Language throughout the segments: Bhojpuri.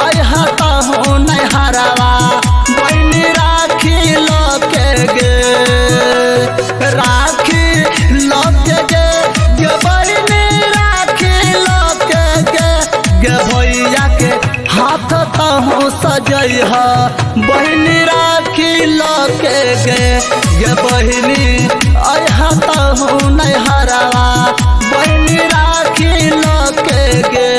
अहता हूँ नहरवा बहनी राखी लके गे राखी लके गे बहनी राखी लके गे भैया के हाथ तहूँ सजई है बहनी राखी लके गे बहनी अहता हूँ नहरवा बहनी राखी लके गे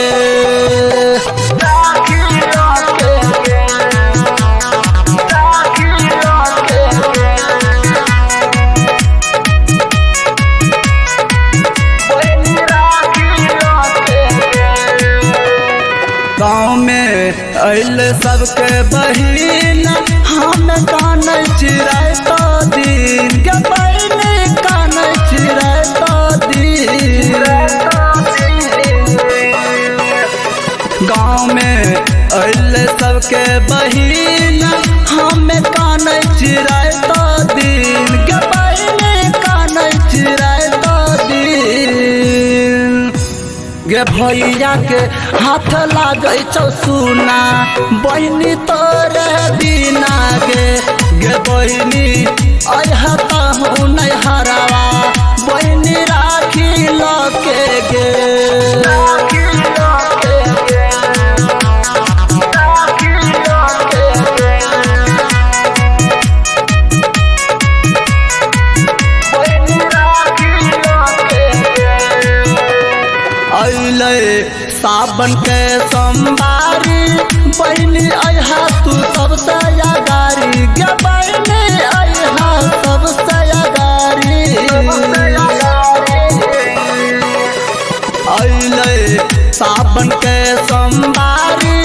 गाँव में अल सबके बहिन हम कान चिराय तो दिन के बहन कान चिराय तो दिन गाँव में अल सबके बहिन हम कान चिराय तो दिन के बहन कान चिराय तो दिन गे भैया के हाथ लागे चौसुना बहनी तोरे बिना गे बहनी अहता हूँ नहरवा बहनी राखी लके गे सावन के सोमवारी बहनी अहा तू सबसे अगारी गे बहनी अहा सबसे अगारी अइले सावन के सोमवारी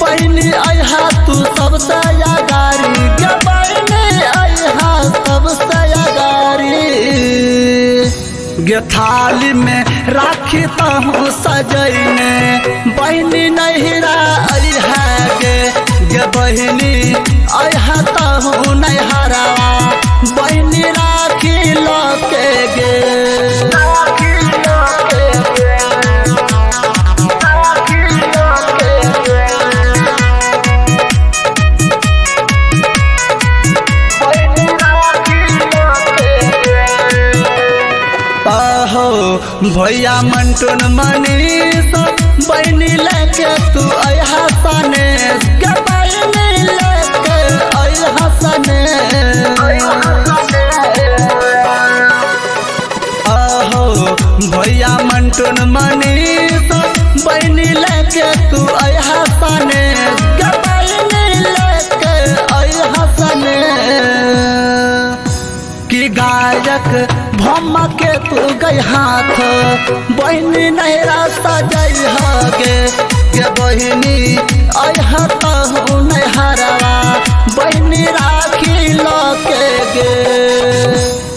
बहनी अहा तू सबसे अगारी गे बहनी अहा सबसे अगारी गे थाली में राखी तहूँ सजैने बहनी नहिरा है गे बहनी अहता हूँ नहरवा बहनी राखी लके गे भैया मंटून मनीष बहनी लेके तू अहा सने गे बहनी लेके अहा सने आहो भैया मंटून मनीष बहनी लेके तू अहा सने गे बहनी लेके अहा सने कि गायक भम्मा के तू गई हाथ बहनी नहरा सजई गे बहनी अहता हूँ नहरवा बहनी राखी लके गे।